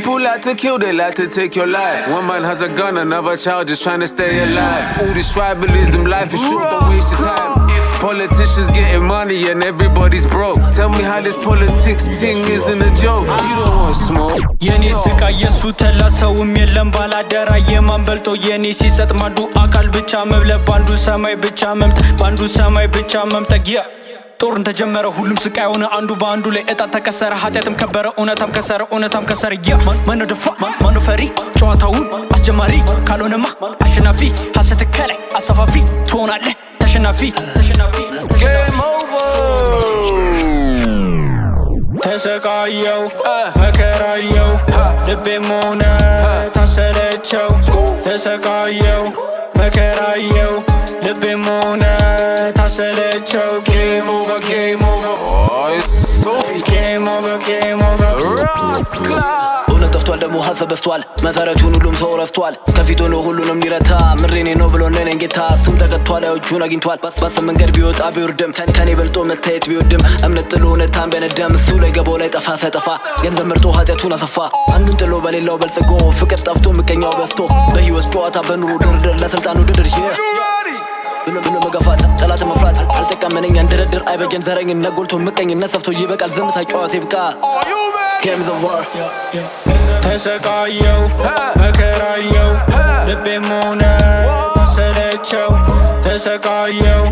People like to kill, they like to take your life. One man has a gun, another child just trying to stay alive. All this tribalism, life is short, don't waste your time. Politicians getting money and everybody's broke. Tell me how this politics thing isn't a joke. You don't want smoke. Yeni sika yesu tella sawum yellam baladara yeman belto yeni sisat mandu akal bicha meble bandu samay bicha memt bandu samay bicha memtagiya ጦርን ተጀመረ ሁሉም ስቃይ ሆነ አንዱ ባንዱ ላይ እጣ ተከሰረ ኃጢያትም ከበረ እውነታም ከሰረ ማን ደፋ ማን ፈሪ ጨዋታውን አስጀማሪ ካልሆነማ አሸናፊ ሐሰት ከላይ አሰፋፊ ትሆናለህ ተሸናፊ Game over. ተሰቃየው መከራየው ልቤ ሞነ ታሰለቸው ተሰቃየው መከራየው ልቤ ሞነ ታሰለቸው Game over, game over. Oh, it's so game over Rascal. እውነት ጠፍቷል ደሞ ሐሰብ በስቷል መሰረቱን ሁሉም ሰው ረስቷል ከፊት ሆኖ ሁሉንም ሊረታ ምሬኔ ነው ብሎ ነን ጌታ እሱም ተቀጥቷል እጁን አግኝቷል ባስ መንገድ ቢወጣ ቢወርድም ከኔ በልጦ መታየት ቢወድም እምነት ጥሎ እውነታን በነደም እሱ ላይ ገባው ላይ ጠፋ ሳይጠፋ ገንዘብ መርጦ ኃጢያቱን አሰፋ አንዱን ጥሎ በሌላው በልጽጎ ፍቅር ጠፍቶ ምቀኛው በስቶ በህይወት ጨዋታ በኑሮ ድርድር ለስልጣኑ ድርድር ብሎ መገፋት ጠላት መፍራት አልጠቀመነኝ እንደረድር አይበጀን ዘረኝነት ጎልቶ ምቀኝነት ሰፍቶ ይበቃል ዝምታ ጨዋታ ይብቃ Games of war ተሰቃየው መከራየው ልቤ ሞነ ታሰለቸው ተሰቃየው